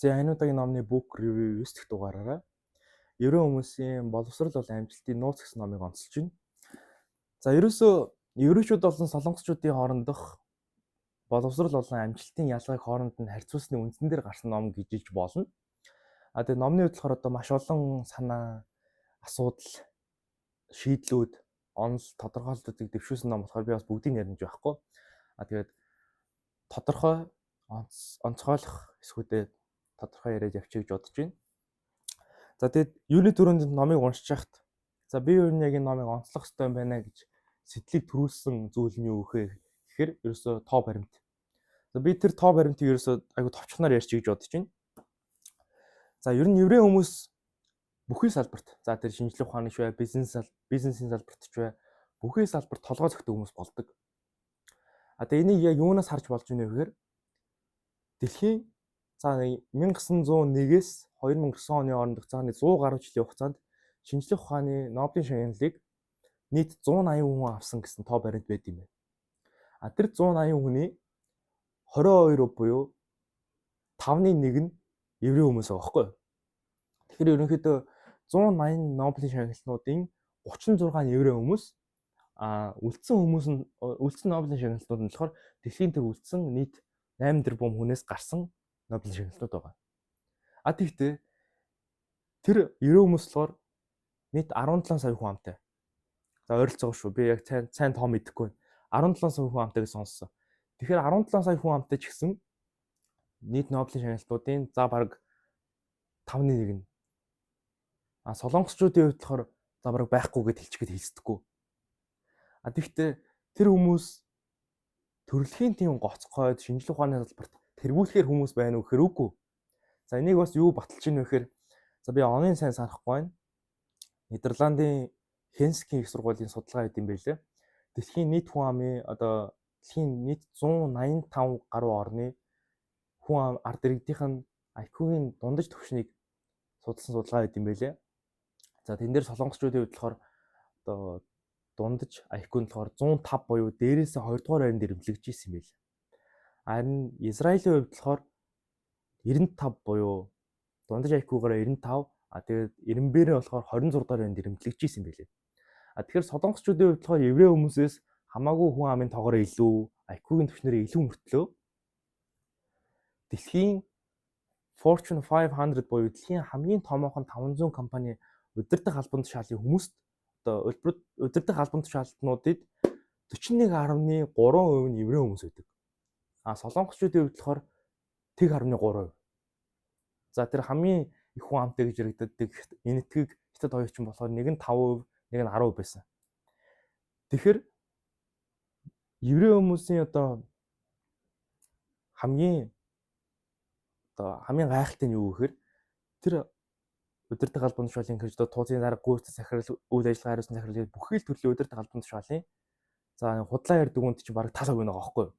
За энэ удаагийн номны book review 9 дахь дугаараараа ерөө хүмүүсийн боловсрал бол амжилтын нууц гэсэн номыг онцолж байна. За ерөөсөө ерөөчүүд болон солонгосчуудын хоорондох боловсрал болон амжилтын ялгааг хооронд нь харьцуулсны үндсэн дээр гарсан ном гэж иж болно. Тэгээ номны хувьд болохоор одоо маш олон санаа, асуудал, шийдлүүд, онол, тодорхойлолтуудыг дэвшүүлсэн ном болохоор би бас бүгдийг ярих байхгүй. Тэгээд тодорхой онцгойлох эсвүүдээ тодорхой яриад явчих гэж бодож байна. За тэгээд юуны төрөнд номыг уншиж хахад за би юу нэг энэ номыг онцлох хэрэгтэй юм байна гэж сэтгэлийг төрүүлсэн зүйл нь юу гэхээр ерөөсөө тоо баримт. За би тэр тоо баримтыг ерөөсөө айгу товчхоноор ярьчих гэж бодож байна. За ер нь еврей хүмүүс бүхий салбарт за тэр шинжлэх ухааны ч бай, бизнесийн салбарт ч бай бүхий салбарт толгой зөгтөг хүмүүс болдог. Тэгээ энийг яг юунаас харж болж байна вэ гэхээр дэлхийн за 1901-ээс 2009 оны хоорондох цааны 100 гаруй жилийн хугацаанд шинжлэх ухааны Нобелийн шагналыг нийт 180 хүн авсан гэсэн тоо баримт байд юм байна. Тэр 180 хүний 22% буюу 5/1 нь еврей хүмүүс байгаа байхгүй юу? Тэгэхээр ерөнхийдөө 180 Нобелийн шагналуудын 36 нь еврей хүмүүс үлдсэн Нобелийн шагналууд нь болохоор дэлхийн тэр үлдсэн нийт 8 тэрбум хүнээс гарсан Нобелийн шагналууд байгаа. Тэгтээ тэр еврей хүмүүс болохоор нийт 17 сая хүн амтай. За ойролцоогоо шүү. Би яг сайн тоо мэдэхгүй байна. 17 сая хүн амтай гэж сонссон. Тэгэхээр 17 сая хүн амтай ч гэсэн нийт Нобелийн шагналуудын за бараг 5/1 нь. Солонгосчуудын хувьд болохоор за бараг байхгүй гэж хэлчихэд хэлцдэггүй. Тэгтээ тэр хүмүүс төрөлхийн тийм гоцгойд шинжлэх ухааны салбарт тэргүүлэхээр хүмүүс байна уу гэхээр үгүй. За энийг бас юу баталж ийн вэ гэхээр за би онын сайн санахгүй байна. Нидерландын Хенскийн их сургуулийн судалгаа хийдэм байлээ. Дэлхийн нийт хүн амын одоо дэлхийн нийт 185 гаруй орны хүн ард иргэдийнх нь IQ-ийн дундаж түвшнийг судалсан судалгаа хийдэм байлээ. За тэн дээр солонгосчуудын хувьд болохоор одоо дундаж IQ нь болохоор 105 буюу дээрээсээ 2 дугаар байранд ирэмтлэгдэж ирсэн юм байна. Харин Израилийн хувьд болохоор 95 буюу дундаж IQ-гаараа 95 тэгээд 90-бээрээ болохоор 26 дугаар байранд ирэмтлэгдэж ирсэн юм байна. Тэгэхээр солонгосчуудын хувьд болохоор еврей хүмүүсээс хамаагүй хүн амын тоогоор илүү IQ-ийн түвшнэрээ илүү мөртлөө дэлхийн Fortune 500 буюу дэлхийн хамгийн томоохон 500 компани удирдах албан тушаалын хүмүүст одоо удирдах албан тушаалтнуудад 41.3% нь еврей хүмүүс байдаг. Солонгосчуудын хувьд болохоор тэг 13%. За тэр хамгийн их хүн амтай гэж яригддаг энэ этгийг хятад хоёрчин болохоор нэг нь 5%, нэг нь 10% байсан. Тэгэхээр еврей хүмүүсийн одоо хамгийн гайхалтай нь юу гэхээр тэр удирдах албан тушаалын гэж тууцын дарга гүйцэтгэх захирал үйл ажиллагаа хариуцсан захирал бүхий л төрлийн удирдах албан тушаалын за худлаа ярддаг үнд чинь бараг тал хувь нэг байгаа байхгүй юу.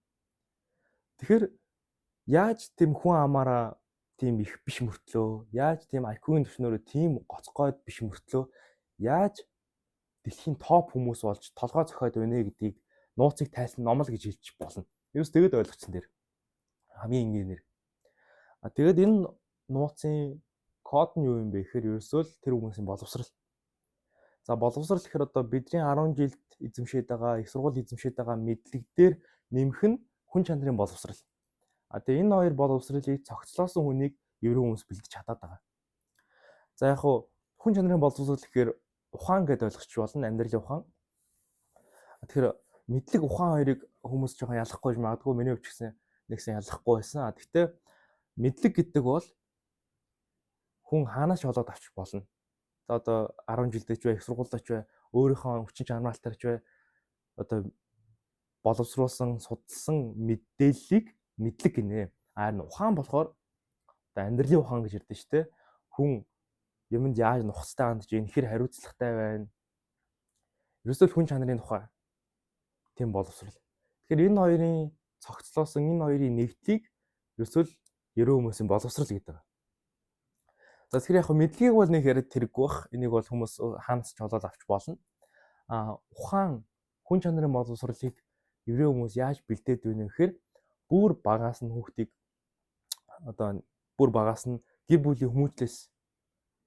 Тэгэхээр яаж тийм хүн амаараа тийм их биш мөртлөө яаж тийм IQ-ийн түвшнөрөө тийм гоцгойд биш мөртлөө яаж дэлхийн топ хүмүүс болж толгой зохиод байна гэдгийг нууцыг тайлсан ном л гэж хэлж болно. Юус тэгэд ойлгоцсон дээр хамгийн энгийнээр. Тэгээд энэ нууцын код нь юу юм бэ гэхээр ерөөсөө л тэр хүмүүсийн боловсрал. За боловсрал гэхээр одоо бидний 10 жилд эзэмшээд байгаа, их сургууль эзэмшээд байгаа мэдлэг дээр нэмэх нь хүн чанарын боловсрал. Тэгээ энэ хоёр боловсралыг цогцлоосон хүнийг еврей хүмүүс бэлдэж чадаад байгаа. За яг хуу хүн чанарын боловсрал гэхээр ухаан гэдээ ойлгочих болно, амьдралын ухаан. Тэгэхээр мэдлэг ухаан хоёрыг хүмүүс жоохон ялгахгүй гэж магадгүй миний хувьд ч гэсэн нэгсэн ялгахгүй байсан. Гэхдээ мэдлэг гэдэг бол хүн хаанаас ч олоод авчих болно. За одоо 10 жилдээ ч бай, их сургуультай ч бай, өөрийнхөө хүчин чармаалтаар ч бай одоо боловсруулсан, судалсан мэдээллийг мэдлэг гинэ. Харин ухаан болохоор одоо амьдралын ухаан гэж ярьдэн шүү дээ. Хүн юмд яаж нухацтай хандж ийн, хэр хариуцлагатай байна. Ерөөсөө хүн чанарын тухай тийм боловсрал. Тэгэхээр энэ хоёрын цогцлоосон энэ хоёрын нэгдлийг ерөөсөө еврей хүмүүсийн боловсрал гэдэг. За тэгэхээр яг мэдлэгийг бол нэг яриад тэрэггүй бах. Энийг бол хүмүүс хаанаас ч олоод авч болно. Ухаан хүн чанарын боловсролыг еврей хүмүүс яаж бэлдээд байна вэ гэхээр бүр багаас нь хүүхдийг одоо бүр багаас нь гэр бүлийн хүмүүжлээс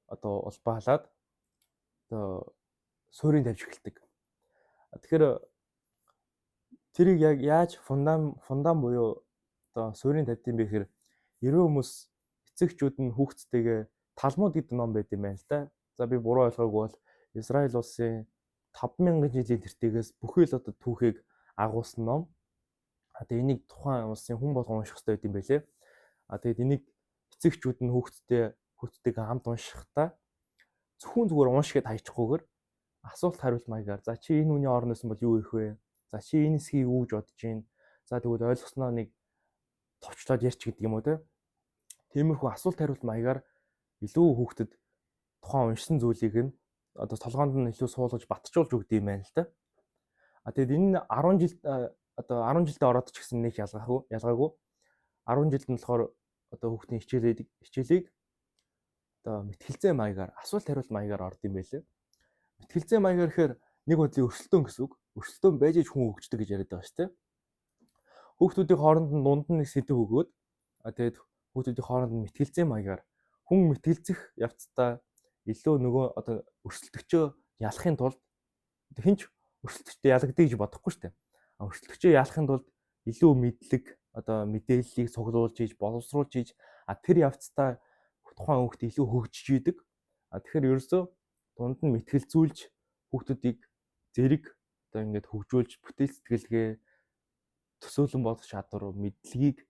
одоо улбаалаад одоо суурийг тавьж эхэлдэг. Тэгэхээр тэрийг яг яаж фундам буюу одоо суурийг тавьдсан бэ гэхээр ерөө хүмүүс эцэгчүүд нь хүүхдтэйгээ талмууд гэдэг ном байт юм байна л да. За би буруу ойлгоогүй бол Израиль улсын 5,000 жилийн тэртегээс бүхий л одоо түүхийг агуулсан ном. Тэгээ энийг тухайн улсын хүн болгон унших хэрэгтэй байт юм байлээ. Тэгээд энийг эцэгчүүд нь хүүхдтэйгээ хамт уншихдаа зөвхөн зүгээр уншихэд хайчихгүйгээр асуулт хариулт маягаар за чи энэ үний орноос нь бол юу их вэ? За чи энэ хэсгийг юу гэж бодож байна? За тэгвэл ойлгосноо нэг товчлоод ярьч гэдэг юм уу те. Тиймэрхүү асуулт хариулт маягаар илүү хүүхдэд тухайн уншсан зүйлийг нь одоо толгоонд нь илүү суулгаж батжуулж өгд юм байна л да. Тэгээд энэ 10 жилд одоо 10 жилдээ ороод ч гэсэн нэг ялгаагүй 10 жилд нь болохоор одоо хүүхдийн хичээлийг одоо мэтгэлцээ маягаар асуулт хариулт маягаар орд юм байлээ. Мэтгэлцээ маягаар гэхээр нэг бодлын өрсөлдөөн гэсэн үг. Өрсөлдөөн байж хүн хөгждөг гэж яриад байгаа шүү дээ. Хүүхдүүдийн хооронд нь дунд нь нэг сэдв өгөөд тэгээд хүүхдүүдийн хооронд нь мэтгэлцээ маягаар хүн мэтгэлцэх явцдаа илүү нөгөө одоо өрсөлдөгчөө ялахын тулд хинч өрсөлдөгчтэй ялагдъя гэж бодохгүй шүү дээ. Өрсөлдөгчөө ялахын тулд илүү мэдлэг одоо мэдээллийг цуглуулж хийж боловсруулж хийж тэр явцдаа тухайн хүүхд илүү хөгжиж идэг. Тэгэхээр ерөөсөө дунд нь мэтгэлзүүлж хүүхдүүдийг зэрэг одоо ингээд хөгжүүлж бүтээл сэтгэлгээ төсөөлөн бодох чадвар мэдлэгийг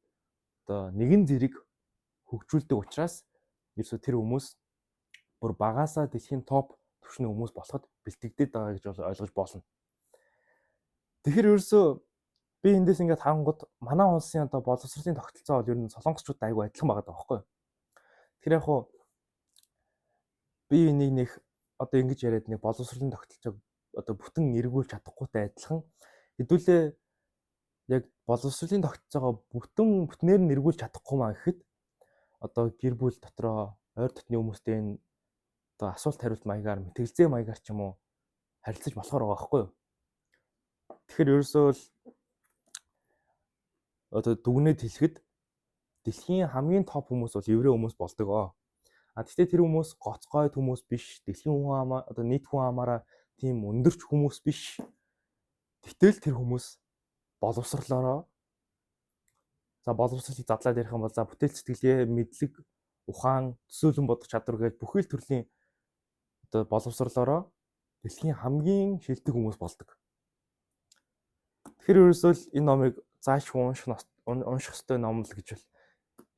одоо нэгэн зэрэг хөгжүүлдэг учраас ерөөсөө тэр хүмүүс бүр багаасаа дэлхийн топ түвшний хүмүүс болоход бэлтгэгдээд байгаа гэж ойлгож болно. Тэгэхээр ерөөсөө би эндээс ингээд харангууд манай улсын одоо боловсролын тогтолцоо бол ер нь солонгосчуудтай айгүй адилхан байгаа байхгүй. Тэгэхээр яг хуу би нэг одоо ингэж яриад нэг боловсролын тогтолцоог одоо бүтэн эргүүлж чадахгүйтай адилхан хэдүүлээ яг боловсролын тогтолцоогоо бүтнээр нь эргүүлж чадахгүй маа гэхэд одоо гэр бүл дотроо ойр дотны хүмүүстэй энэ одоо асуулт хариулт маягаар мэтгэлзээ маягаар ч юм уу харилцаж болохоор байгаа байхгүй юу. Тэгэхээр ерөөсөө л одоо дүгнээд хэлэхэд дэлхийн хамгийн топ хүмүүс бол еврей хүмүүс болдог. Гэхдээ тэр хүмүүс гоцгойд хүмүүс биш, дэлхийн хүн амаа одоо нийт хүн амаараа тийм өндөрч хүмүүс биш. Гэтэл тэр хүмүүс боловсрлоороо за боловсролыг задлаад ярих юм бол за бүтээл сэтгэлгээ, мэдлэг, ухаан, төсөөлөн бодох чадвар гэж бүхий л төрлийн одоо боловсрлоороо дэлхийн хамгийн шилдэг хүмүүс болдог. Тэгэхээр ерөөсөө л энэ номыг зааш унших ёстой ном л гэж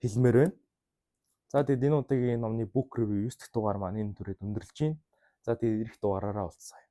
хэлмээр байна. За тэгээд энэ удаагийн номны book review 9 дахь дугаар маань энэ түрээд өндөрлж байна. За тэгээд эх дугаараараа уулзъя.